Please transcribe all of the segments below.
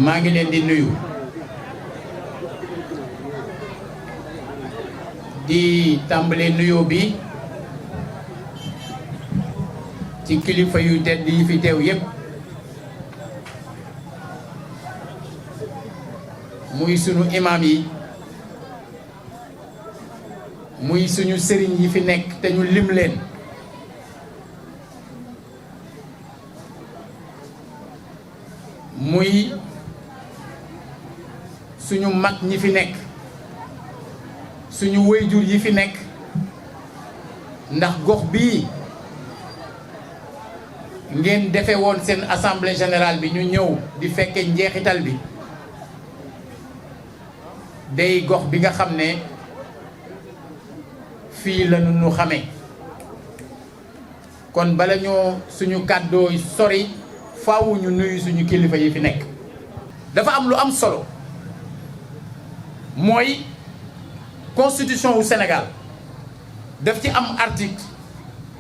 maa ngi leen di nuyu di tàmbalee nuyoo bi ci kilifa yu tedd yi fi teew yépp muy sunu imam yi muy suñu sëriñ yi fi nekk te ñu lim leen muy suñu mag ñi fi nekk suñu wayjur yi fi nekk ndax gox bii ngeen defe woon seen assemblée générale bi ñu ñëw di fekke njeexital bi day gox bi nga xam ne fii la ñu xamee kon bala ñoo suñu kàddoo sori faaw ñu nuyu suñu kilifa yi fi nekk. dafa am lu am solo mooy constitution wu Sénégal daf ci am article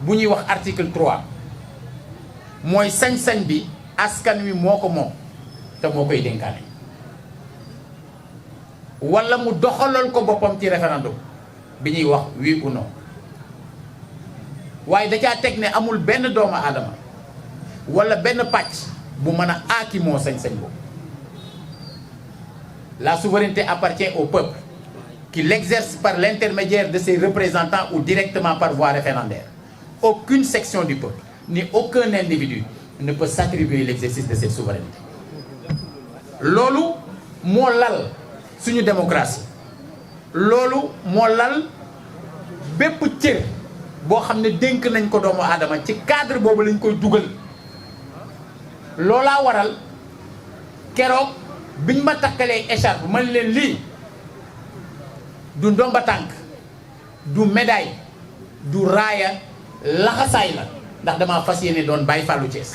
bu ñuy wax article 3 mooy sañ-sañ bi askan wi moo ko moom te moo koy dénkaane walla mu doxalal ko boppam ci référendum bi ñuy wax oui ou non waaye da caa teg ne amul benn doomu aadama walla benn pàcc bu mën a aaki moo sañ-sañ boobu. La souveraineté appartient au peuple qui l'exerce par l'intermédiaire de ses représentants ou directement par voie référendaire. Aucune section du peuple ni aucun individu ne peut s'attribuer l'exercice de cette souveraineté. loolu moo lal suñu démocratie loolu moo lal bépp cër boo xam ne dénk nañ ko doomu aadama ci cadre boobu lañ koy dugal loolaa waral keroog biñ ma takkalee écharpe man leen lii du ndomba tànk du médaille du raaya laxasaay la ndax dama fas yéene doon Baye Fallou Thiès.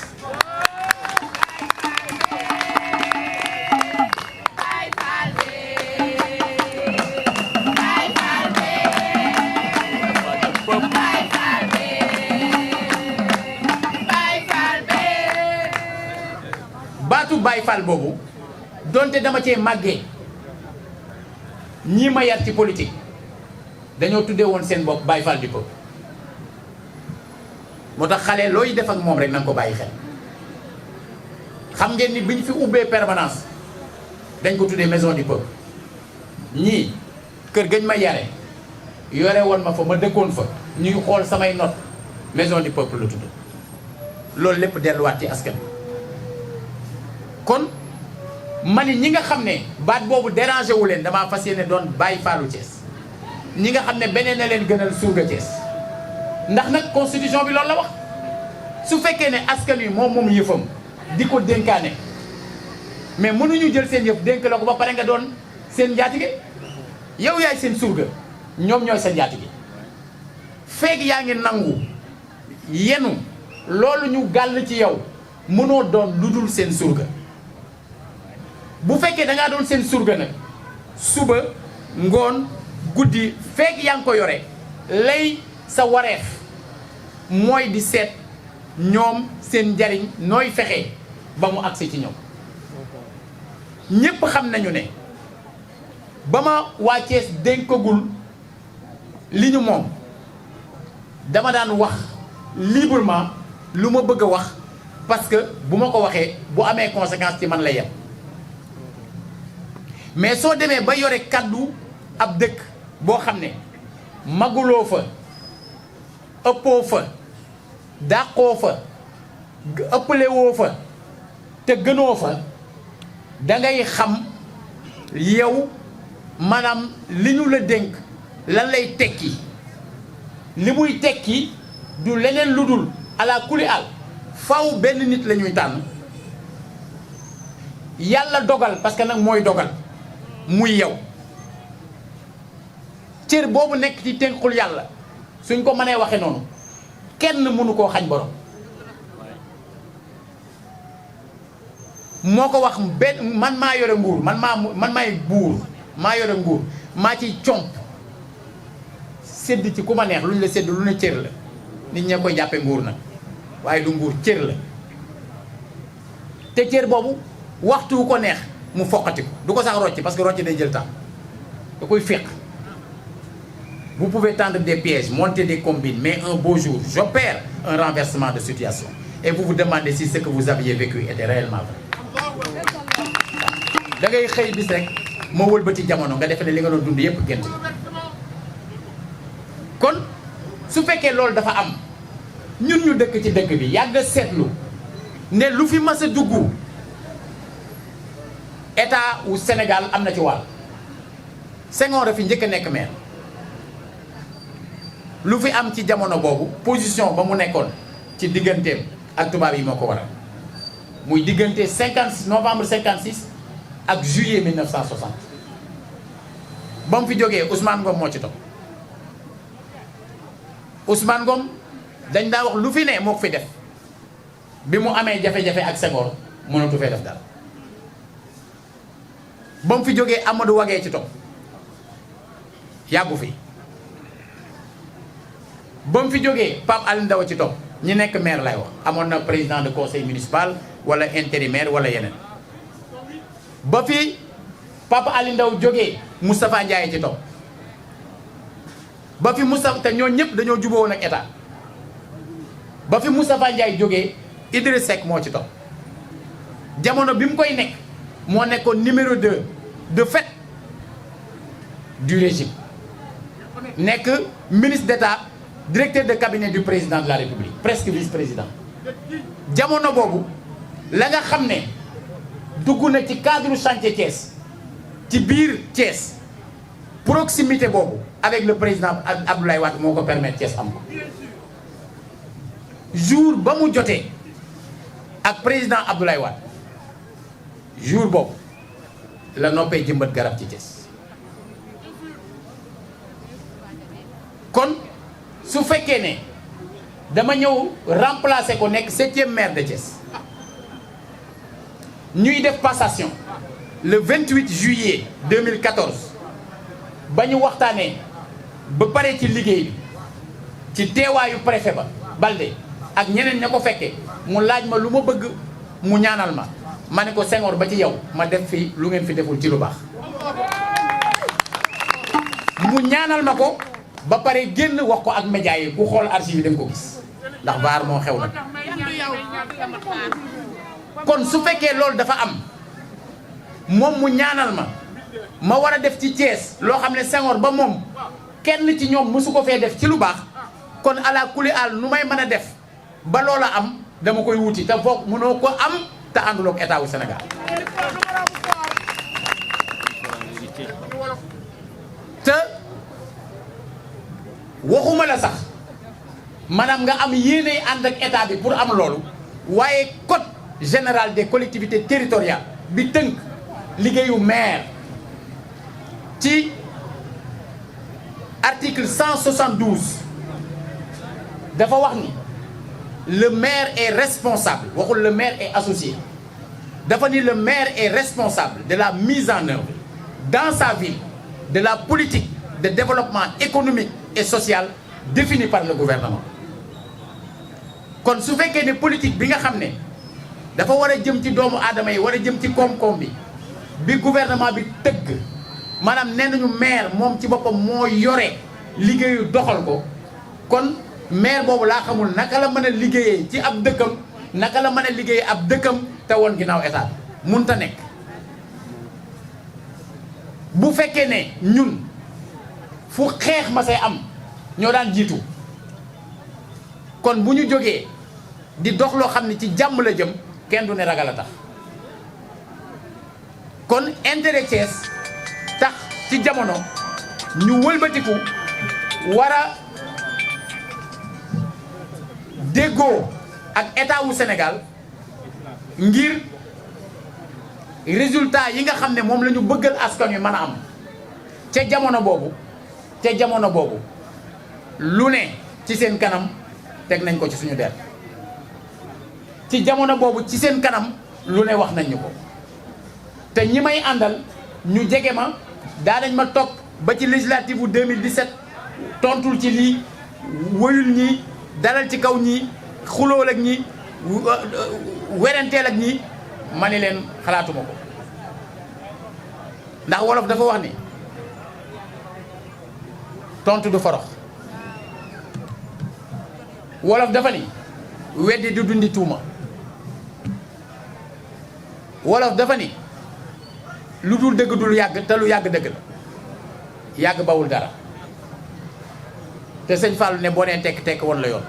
baatu Baye Fall boobu donte dama cee màggee ñii ma yar ci politique dañoo tuddee woon seen bopp Baye Fall du peuple moo tax xale looy def ak moom rek na nga ko bàyyi xel. xam ngeen ni biñ fi ubbee permanence dañ ko tuddee maison du peuple ñii kër gañ ma yare yore woon ma fa ma dëkkoon fa ñuy xool samay notes maison du peuple la tudd loolu lépp delluwaat ci askan kon ma ni ñi nga xam ne baat boobu dérangé wu leen damaa fas yéene doon Baye Fallou Thiès ñi nga xam ne beneen na leen gënal surga Thiès ndax nag constitution bi loolu la wax su fekkee ne askan wi moom yëfam di ko dénkaane mais mënuñu jël seen yëf dénk la ko ba pare nga doon seen njaatige yow yaay seen surga ñoom ñooy sa njaatige feeg yaa ngi nangu yenu loolu ñu gàll ci yow mënoo doon lu dul seen surga bu fekkee da ngaa doon seen surga nag suba ngoon guddi feeg yaa ngi ko yore lay sa wareef mooy di seet ñoom seen njariñ nooy fexe ba mu agsi ci ñoom ñépp xam nañu ne ba ma waa Thiès dénkagul li ñu moom dama daan wax librement lu ma bëgg a wax parce que bu ma ko waxee bu amee conséquence ci man la yem mais soo demee ba yore kàddu ab dëkk boo xam ne maguloo fa ëppoo fa dàqoo fa ëppalewoo fa te gënoo fa da ngay xam yow maanaam li ñu la dénk lan lay tekki li muy tekki du leneen lu dul ala kuli al faw benn nit la ñuy tànn yàlla dogal parce que nag mooy dogal muy yow cër boobu nekk ci tënkul yàlla suñ ko mënee waxe noonu kenn mënu koo xañ borom. moo ko wax benn man maa yore nguur man maay buur maa yore nguur maa ciy comp sédd ci ku ma neex lu ñu la sédd lu ne cër la nit ñee koy jàppe nguur nag waaye du nguur cër la te cër boobu waxtu wu ko neex mu foqati ko du ko sax rocci parce que rocci day jël temps da koy féq. Vous pouvez tendre des pièges, monter des combines, mais un beau jour, j'opère un renversement de situation. Et vous vous demandez si ce que vous aviez vécu était réellement vrai. da ngay xëy bis rek ma wëlbati jamono nga defe ne li nga doon dund yépp gént kon su fekkee loolu dafa am ñun ñu dëkk ci dëkk bi yàgg seetlu ne lu fi mas a dugg état wu Sénégal am na ci wàll. Senghor a fi njëkk a nekk maire lu fi am ci jamono boobu position ba mu nekkoon ci digganteem ak tubaab yi moo ko waral muy diggante novembre 56 ak juillet 1960 ba mu fi jógee Ousmane Ngom moo ci topp Ousmane Ngom dañ daa wax lu fi ne moo ko fi def bi mu amee jafe-jafe ak Senghor mënatu fee def dara ba mu fi jógee Amadou Wagee ci topp yàggu fi ba mu fi jógee Pape Alioune Ndao ci topp ñi nekk maire lay wax amoon na président de conseil municipal wala intérimaire wala yeneen ba fi Pape Alioune Ndao jógee Moustapha Ndiaye ci topp ba fi Moustapha te ñoo ñëpp dañoo juboo woon ak état ba fi Moustapha Ndiaye jógee Idriss Seck moo ci topp jamono bi mu koy nekk moo nekkoon numéro 2 de fait du régime nekk ministre d'État directeur de cabinet du président de la République presque vice-président jamono boobu la nga xam ne dugg na ci cadre chantier Thiès ci biir Thiès proximité boobu avec le président Abdoulaye Wade moo ko permettre Thiès am ko jour ba mu jotee ak président Abdoulaye Wade jour boobu la noppee jëmbat garab ci Thiès kon su fekkee ne dama ñëw remplacer ko nekk 7e maire de Thiès ñuy def passation le 28 juillet 2014 ba ñu waxtaanee ba pare ci liggéey bi ci teewaayu préfet ba Balde ak ñeneen ña ko fekkee mu laaj ma lu ma bëgg mu ñaanal ma ne ko Senghor ba ci yow ma def fi lu ngeen fi deful ci lu baax mu ñaanal ma ko ba pare génn wax ko ak média yi ku xool archive yi dem ko gis ndax vaar moo xew nag kon su fekkee loolu dafa am moom mu ñaanal ma war a def ci Thiès loo xam ne Senghor ba moom kenn ci ñoom mësu ko fee def ci lu baax kon ala kuli al nu may mën a def ba loola am dama koy wuti te foog mënoo ko am te ànduloo ak état wu Sénégal te waxuma la sax maanaam nga am yéene ànd ak état bi pour am loolu waaye code général des collectivités territoriales bi tënk liggéeyu maire ci article 172 dafa wax ni le maire est responsable waxul le maire est associé dafa ni le maire est responsable de la mise en œuvre dans sa ville de la politique de développement économique et social définie par le gouvernement kon su fekkee ne politique bi nga xam ne dafa war a jëm ci doomu aadama yi war a jëm ci koom-koom bi gouvernement bi tëgg maanaam nee nañu maire moom ci boppam moo yore liggéeyu doxal ko kon maire boobu laa xamul naka la mën a liggéeyee ci ab dëkkam naka la mën a liggéeyee ab dëkkam te woon ginnaaw état munta nekk bu fekkee ne ñun fu xeex ma say am ñoo daan jiitu kon bu ñu jógee di dox loo xam ne ci jàmm la jëm kenn du ne ragal a tax kon intérêt Thiès tax ci jamono ñu wëlbatiku war a déggoo ak état wu Sénégal ngir résultat yi nga xam ne moom la ñu bëggal askan wi mën a am ca jamono boobu lu ne ci seen kanam teg nañ ko ci suñu der ci jamono boobu ci seen kanam lu ne wax nañ ñu ko te ñi may àndal ñu jege ma daa nañ ma toog ba ci législative bu 2017 tontul ci lii wëyul ñii dalal ci kaw ñii xulool ak ñii weranteel ak ñii ma ni leen xalaatuma ko ndax wolof dafa wax ni tontu du forox wolof dafa ni weddi du dundi tuuma wolof dafa ni lu dul dëgg dul yàgg te lu yàgg dëgg la yàgg bawul dara te sëñ Fallou ne boo nee tekk woon la yoon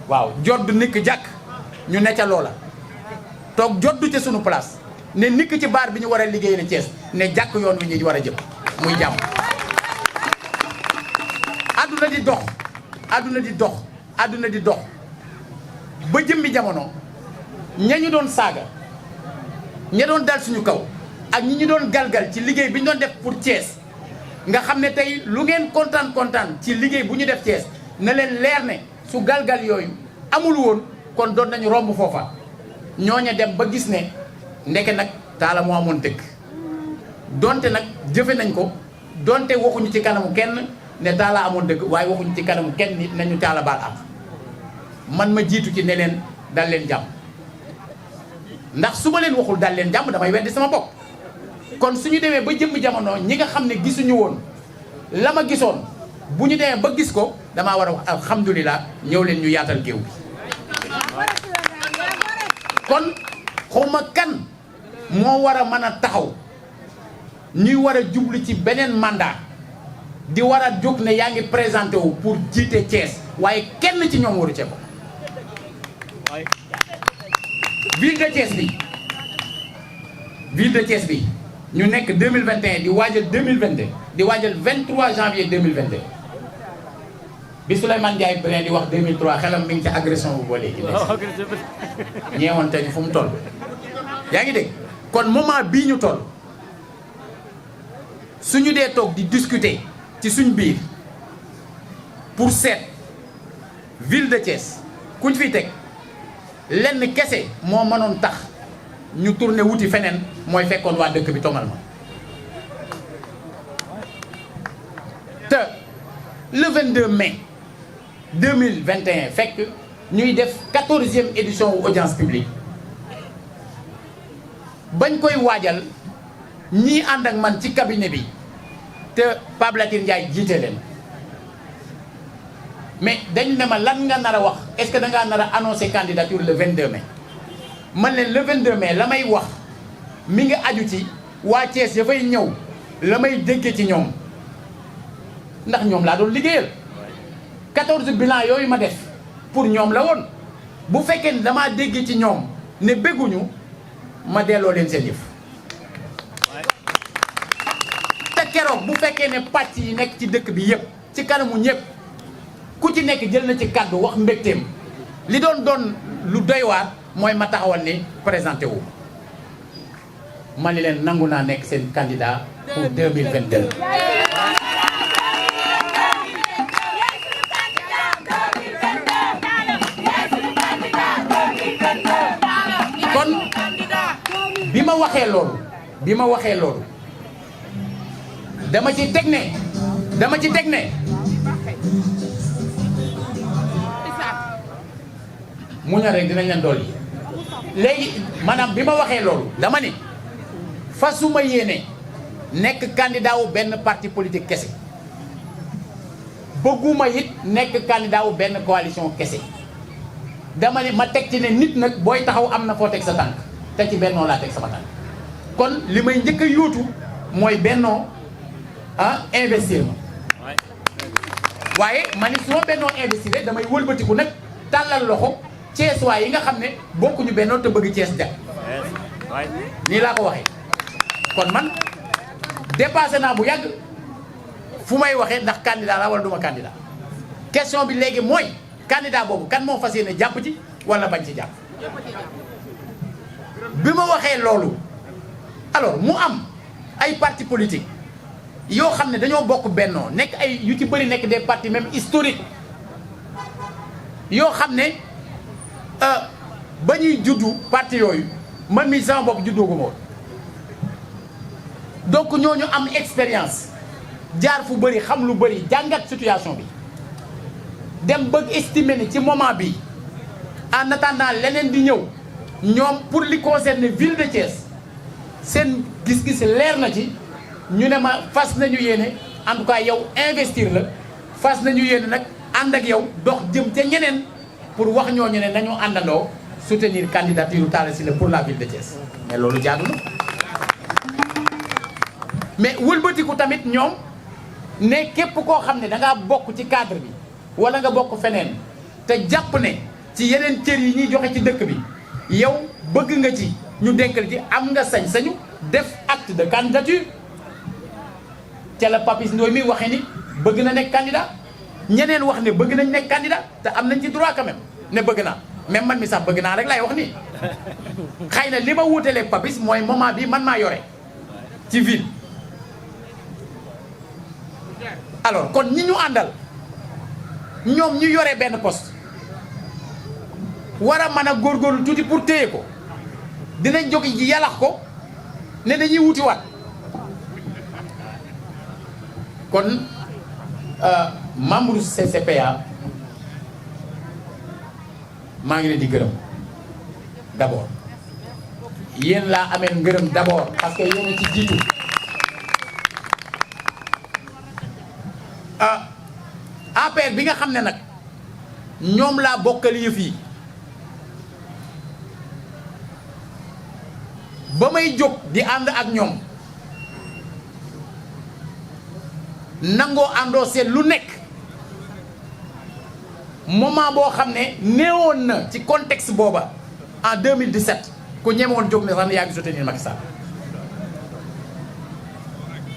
waaw jodd nikk jàkk ñu ne ca loola toog joddu ca sunu place ne nikk ci baar bi ñu war a liggéey na Thiès ne jàkk yoon wi ñu war a jëm muy jàmm àdduna di dox àdduna di dox àdduna di dox ba jëmmi jamono ña ñu doon saaga ña doon dal suñu kaw ak ñi ñu doon galgal ci liggéey bi ñu doon def pour Thiès nga xam ne tey lu ngeen kontaan ci liggéey bu ñu def Thiès na leen leer ne su galgal yooyu amul woon kon doon nañu romb foofa ñooña dem ba gis ne ndeke nag Talla moo amoon dëgg donte nag jëfe nañ ko donte waxuñu ci kanamu kenn ne Talla amoon dëgg waaye waxuñu ci kanamu kenn nit nañu Talla baal am man ma jiitu ci ne leen dal leen jàmm ndax su ma leen waxul dal leen jàmm damay weddi sama bopp kon suñu demee ba jëmm jamono ñi nga xam ne gisuñu woon la ma gisoon bu ñu demee ba gis ko damaa war a wax alhamdulilah ñëw leen ñu yaatal géew bi kon xawma kan moo war a mën a taxaw ñuy war a jublu ci beneen mandat di war a jóg ne yaa ngi présenté wu pour jiite Thiès waaye kenn ci ñoom waru cee ko ville de Thiès bi ñu nekk 2021 di waajal 2022 di waajal 23 janvier 2022 bi Souleymane Ndiaye Brin di wax 2003 xelam mi ngi ci agression bu boo léegi ñeewoon te ñu fu mu toll yaa ngi dégg kon moment bii ñu toll suñu dee toog di discuter ci suñ biir pour seet ville de Thiès kuñ fi teg lenn kese moo mënoon tax ñu tourné wuti feneen mooy fekkoon waa dëkk bi tongal ma te le 22 mai 2021 fekk ñuy def 14e édition wu audience publique bañ koy waajal ñii ànd ak man ci cabinet bi te Pape Latir Ndiaye jiite leen mais dañ ne ma lan nga nar a wax est-ce que da ngaa nar a annoncé candidature le 22 mai man leen le 22 mai la may wax mi ngi aju ci waa Thiès ya fay ñëw la may déggee ci ñoom ndax ñoom laa doon liggéeyal 14 bilan yooyu ma def pour ñoom la woon bu fekkee ne damaa déggee ci ñoom ne bégguñu ma delloo leen seen yëf te keroog bu fekkee ne pàcc yi nekk ci dëkk bi yëpp ci kanamu ñëpp ku ci nekk jël na ci kàddu wax mbégteem li doon lu doy waar mooy ma taxawal ni présenté wu ma ni leen nangu naa nekk seen candidat pour 2022. kon bi ma waxee loolu dama ci teg ne muñal rek dinañ leen dolli léegi maanaam bi ma waxee loolu dama ne fasuma yéene nekk candidat wu benn parti politique kese bëgguma it nekk candidat wu benn coalition kese dama ne ma teg ci ne nit nag booy taxaw am na foo teg sa tànk te ci bennoo laa teg sama tànk kon li may njëkk a yóotu mooy bennoo investir ma waaye ma ni su ma bennoo investir damay wëlbatiku nag tàllal loxo Thiès waay yi nga xam ne bokkuñu bennoo te bëgg Thiès jag nii laa ko waxee kon man dépassé naa bu yàgg fu may waxee ndax candidat la wala duma candidat question bi léegi mooy candidat boobu kan moo fas yéene jàpp ci wala bañ ci jàpp bi ma waxee loolu alors mu am ay parti politique yoo xam ne dañoo bokk bennoo nekk ay yu ci bëri nekk des partis même historiques yoo xam ne ba ñuy juddu parti yooyu man mi sama bopp juddooguma woon donc ñooñu am expérience jaar fu bëri xam lu bëri jàngat situation bi dem bëgg estimer ni ci moment bi en attendant leneen di ñëw ñoom pour li concerne ville de Thiès seen gis-gis leer na ci ñu ne ma fas nañu yéene en tout cas yow investir la fas nañu yéene nag ànd ak yow dox jëm ca ñeneen pour wax ñooñu ne nañu àndandoo soutenir candidature Talla Sylla pour la ville de Thiès mais loolu jaadu na mais wëlbatiku tamit ñoom ne képp koo xam ne da ngaa bokk ci cadre bi wala nga bokk feneen te jàpp ne ci yeneen cër yi ñuy joxe ci dëkk bi yow bëgg nga ci ñu dénkal ci am nga sañ-sañu def acte de candidature ca la Papis Ndoye mi waxee ni bëgg na nekk candidat ñeneen wax ne bëgg nañ nekk candidat te am nañ ci droit quand même ne bëgg naa même man mi sax bëgg naa rek laay wax nii xëy na li ma wuutaleeg Papis mooy moment bi man maa yore ci ville. alors kon ñi ñu àndal ñoom ñu yore benn poste war a mën a góorgóorlu tuuti pour téye ko dinañ jóg ji yalax ko ne dañuy wutiwaat kon membre CCPA maa ngi leen di gërëm d'abord yéen laa amee ngërëm d'abord parce que yéen a ci jiitu APR bi nga xam ne nag ñoom laa bokkal yëf yi ba may jóg di ànd ak ñoom nangoo àndoo seet lu nekk moment boo xam ne néewoon na ci contexte booba en 2017 ku ñemewoon jóg ne sax yaa ngi soutenir Macky Sall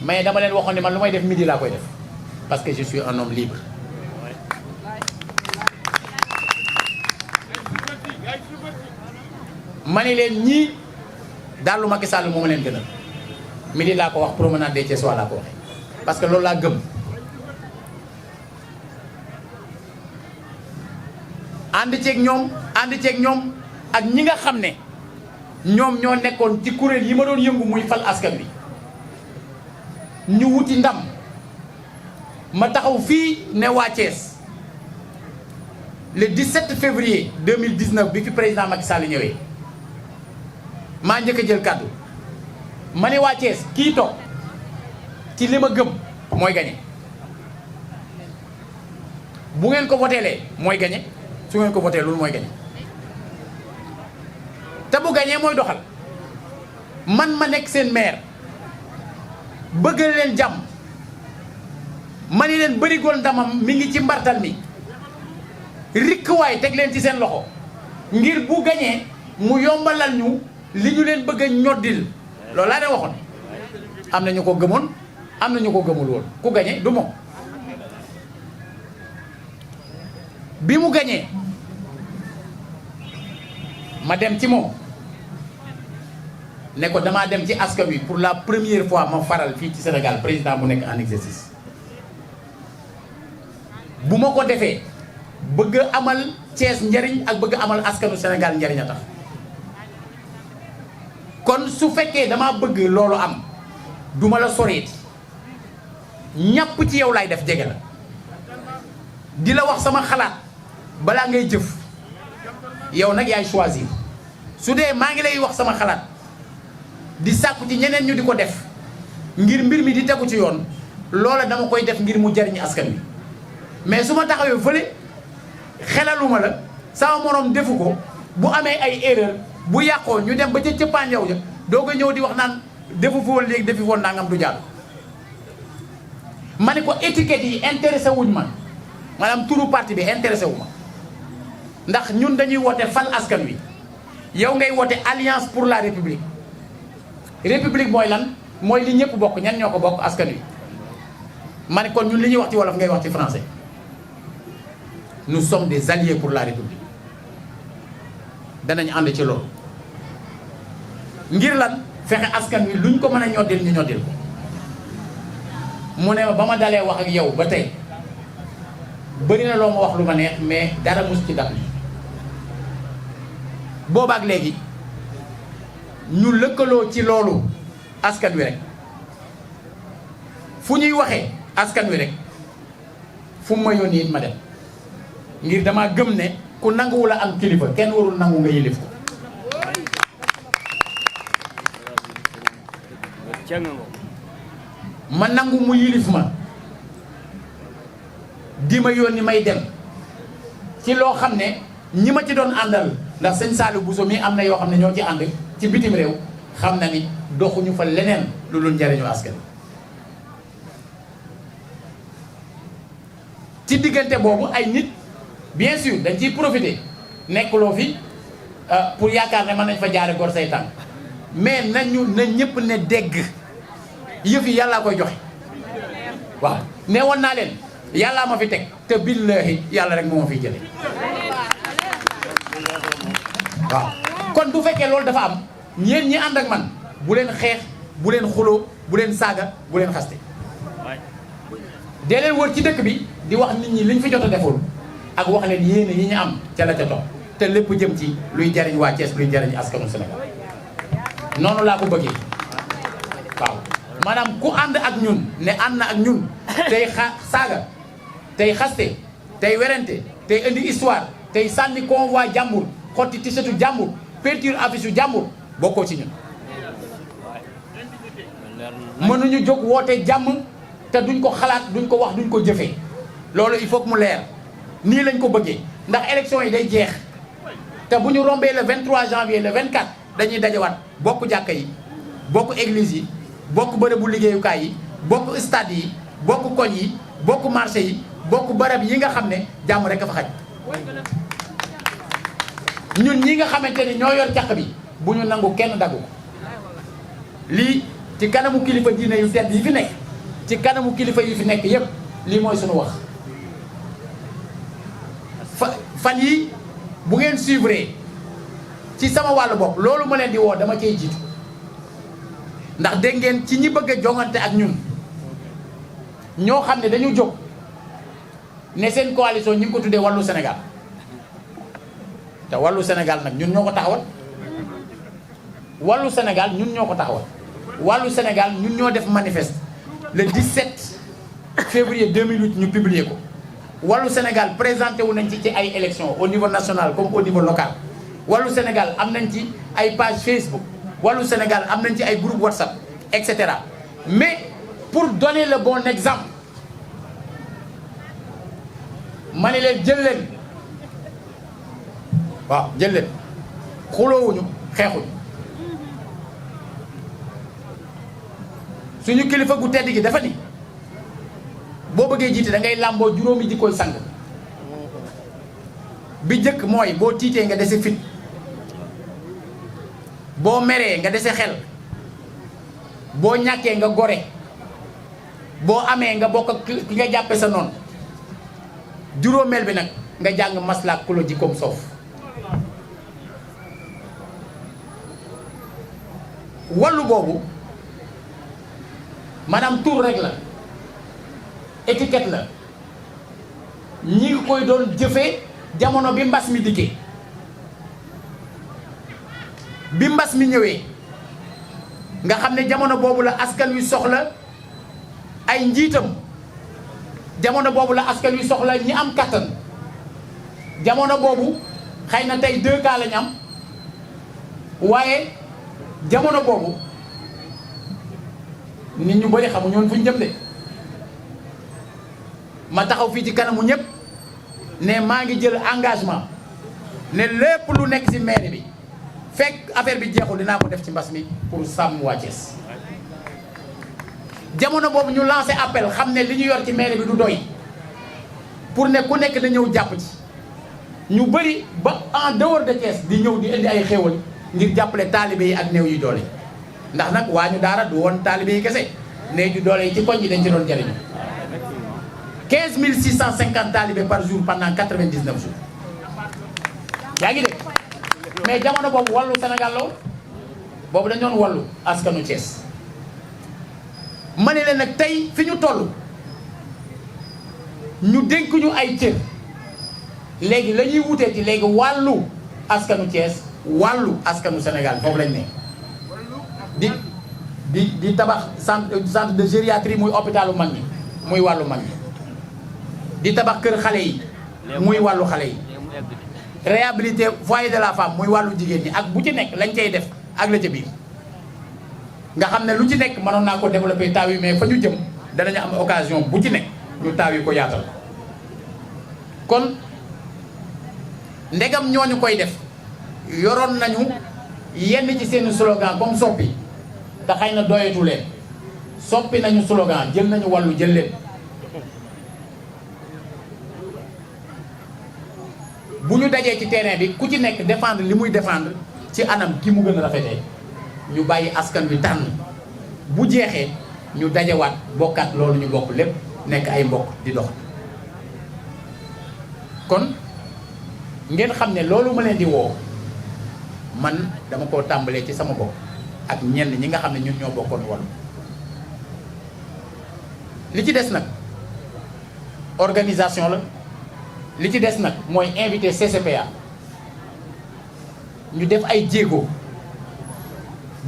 mais dama leen waxoon ne man lu may def midi laa koy def parce que je suis un homme libre ma ne leen ñii daal lu Macky Sall moo ma leen gënal midi laa ko wax promenade des Thiessois laa ko waxee parce que loolu laa gëm ànd ceeg ñoom ak ñi nga xam ne ñoom ñoo nekkoon ci kuréel yi ma doon yëngu muy fal askan wi ñu wuti ndam ma taxaw fii ne waa Thiès le 17 février 2019 bi fi président Macky Sall ñëwee maa njëkk a jël kàddu ma ne waa Thiès kii toog ci li ma gëm mooy gañe bu ngeen ko voteelee mooy gañe su ngeen ko votee loolu mooy gañe te bu gañee mooy doxal man ma nekk seen maire bëgg leen jàmm ma ni leen bërigoon ndamam mi ngi ci mbartal mi rikk waay teg leen ci seen loxo ngir bu gañee mu yombalal ñu li ñu leen bëgg a ñoddil loolu laa de waxoon am na ñu ko gëmoon am na ñu ko gëmul woon ku gañe du moom bi mu gañee ma dem ci moom ne ko damaa dem ci askan wi pour la première fois ma faral fii ci Sénégal président bu nekk en exercice bu ma ko defee bëgg amal Thiès njariñ ak bëgg amal askanu Sénégal njariñ a tax kon su fekkee dama bëgg loolu am duma la soreeti ñàpp ci yow laay def jege la di la wax sama xalaat balaa ngay jëf yow nag yaay choisir su dee maa ngi lay wax sama xalaat di sàkku ci ñeneen ñu di ko def ngir mbir mi di tegu ci yoon loola dama koy def ngir mu jariñ askan wi mais su ma taxawee fële xelaluma la sama morom defu ko bu amee ay erreur bu yàqoo ñu dem ba ca cëppaan yow ja doo ko ñëw di wax naan defu foon léegi defi foon nangam du jàll ma ne ko étiquette yi intéressé wuñ ma maanaam turu parti bi intéressé wu ma ndax ñun dañuy woote fal askan wi yow ngay woote alliance pour la république république mooy lan mooy li ñëpp bokk ñan ñoo ko bokk askan wi ma ne kon ñun li ñuy wax ci wolof ngay wax ci français nous sommes des alliés pour la république danañ ànd ci loolu ngir lan fexe askan wi luñ ko mën a ñoddil ñu ñoddil ko mu ne ba ma dalee wax ak yow ba tey bëri na loo ma wax lu ma neex mais dara mus ci dab li boobaak léegi ñu lëkkaloo ci loolu askan wi rek fu ñuy waxee askan wi rek fu ma yónni it ma dem ngir dama gëm ne ku nanguwul a am kilifa kenn warul nangu nga yilif ko ma nangu mu yilif ma di ma yónni may dem ci loo xam ne ñi ma ci doon àndal ndax sëñ Saliou Bousso mi am na yoo xam ne ñoo ci ànd ci bitim réew xam na ni doxuñu fa leneen lu dul njariñu askan ci diggante boobu ay nit bien sûr dañ ciy profiter nekkuloo fi pour yaakaar ne mën nañ fa jaare gor say tànk mais na ñëpp ne dégg yëf yi yàllaa koy joxe waaw ne woon naa leen yàllaa ma fi teg te billaahi yàlla rek moo ma fiy jële waaw kon bu fekkee loolu dafa am ñeen ñi ànd ak man bu leen xeex bu leen xuloo bu leen saaga bu leen xaste dee leen wër ci dëkk bi di wax nit ñi liñ fi jot a deful ak wax leen yéene yi ñu am ca la ca topp te lépp jëm ci luy jariñ waa Thiès luy jariñ askanu Sénégal noonu laa ko bëggee waaw maanaam ku ànd ak ñun ne ànd na ak ñun tey saaga tey xaste tey werante tey indi histoire tey sànni convoi jàmbur xotti tisetu jàmbur peinture affiche yu jàmbur bokkoo ci ñun mënuñu jóg woote jàmm te duñ ko xalaat duñ ko wax duñ ko jëfee loolu il faut que mu leer nii lañ ko bëggee ndax élection yi day jeex te bu ñu rombee le 23 janvier le 24 dañuy dajawaat bokk jàkka yi bokk église yi bokk bërëbu liggéeyukaay yi bokk stade yi bokk koñ yi bokk marché yi bokk bërëb yi nga xam ne jàmm rek a fa xaj ñun ñi nga xamante ni ñoo yor càq bi bu ñu nangu kenn daggu ko lii ci kanamu kilifa diine yu tedd yi fi nekk ci kanamu kilifa yi fi nekk yépp lii mooy suñu wax fan yi bu ngeen suivre ci sama wàllu bopp loolu ma leen di woo dama cay jiitu ndax dégg ngeen ci ñi bëgg a jongante ak ñun ñoo xam ne dañu jóg ne seen coalition ñi ngi ko tuddee wàllu Sénégal te wàllu Sénégal nag ñun ñoo ko taxawal wàllu Sénégal ñun ñoo ko taxawal wàllu Sénégal ñun ñoo def manifeste le 17 février 2008 ñu publier ko wàllu Sénégal présenté wu nañ ci ay élections au niveau national comme au niveau local wàllu Sénégal am nañ ci ay page Facebook wàllu Sénégal am nañ ci ay groupe WhatsApp et cetera mais pour donner le bon exemple ma ne leen jël leen waaw jël leen xuloowuñu xeexuñu suñu kilifa gu tedd gi dafa ni boo bëggee jiite da ngay làmboo juróomi jikkooy sang bi njëkk mooy boo tiitee nga dese fit boo meree nga dese xel boo ñàkkee nga gore boo amee nga bokk ak ki nga jàppe sa noonu juróomeel bi nag nga jàng maslaak ku la jikkoom soof wàllu boobu maanaam tur rek la étiquette la ñi ngi koy doon jëfee jamono bi mbas mi dikkee bi mbas mi ñëwee nga xam ne jamono boobu la askan wi soxla ay njiitam jamono boobu la askan wi soxla ñi am kattan jamono boobu xëy na tey 2 cas lañ am waaye jamono boobu nit ñu bëri xamuñu woon fu ñu jëm de ma taxaw fii ci kanamu ñëpp ne maa ngi jël engagement ne lépp lu nekk ci mairie bi fekk affaire bi jeexul dinaa ko def ci mbas mi pour sàmm waa Thiès jamono boobu ñu lancé appel xam ne li ñu yor ci mairie bi du doy pour ne ku nekk na ñëw jàpp ci ñu bëri ba en dehors de Thiès di ñëw di indi ay xéewal ngir jàppale taalibe yi ak néew yi doole ndax nag waa ñu daara du woon taalibe yi kese néew ju doole yi ci koñ yi dañ ci doon jëriñu 15 650 talibés par jour pendant 99 jours yaa ngi dégg mais jamono boobu wàllu Sénégal la woon boobu dañu doon wàllu askanu Thiès. ma ne leen nag tey fi ñu toll ñu dénk ñu ay cër léegi la ñuy wutee ci léegi wàllu askanu Thiès wàllu askanu Sénégal foofu lañ ne di tabax centre de gériatrie muy hôpitalu mag ñi muy wàllu mag ñi di tabax kër xale yi muy wàllu xale yi réhabilité foyer de la femme muy wàllu jigéen ñi ak bu ci nekk lañ cay def ak la ca biir nga xam ne lu ci nekk mënoon naa ko développé taaw yi mais fa ñu jëm danañu am occasion bu ci nekk ñu taaw yi ko yaatal kon ndegam ñooñu koy def yoroon nañu yenn ci seen slogan comme soppi te xëy na doyetu leen soppi nañu slogan jël nañu wàllu jël leen bu ñu dajee ci terrain bi ku ci nekk défendre li muy défendre ci anam ki mu gën a rafetee ñu bàyyi askan bi tànn bu jeexee ñu dajewaat bokkaat loolu ñu bokk lépp nekk ay mbokk di dox kon ngeen xam ne loolu ma leen di woo man dama koo tàmbalee ci sama bopp ak ñenn ñi nga xam ne ñun ñoo bokkoon Wallu li ci des nag organisation la li ci des nag mooy invité CCPA ñu def ay jéego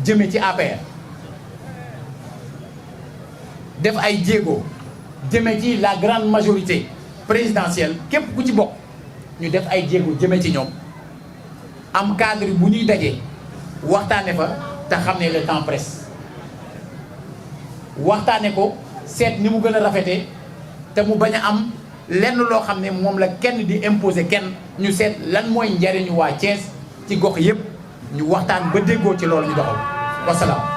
jëme ci APR def ay jéego jëme ci la grande majorité présidentielle képp ku ci bokk ñu def ay jéego jëme ci ñoom am cadre bu ñuy dajee waxtaane fa te xam ne le temps presse waxtaane ko seet ni mu gën a rafetee te mu bañ a am lenn loo xam ne moom la kenn di imposer kenn ñu seet lan mooy njariñu waa Thiès ci gox yëpp ñu waxtaan ba déggoo ci loolu ñu doxal wasalaam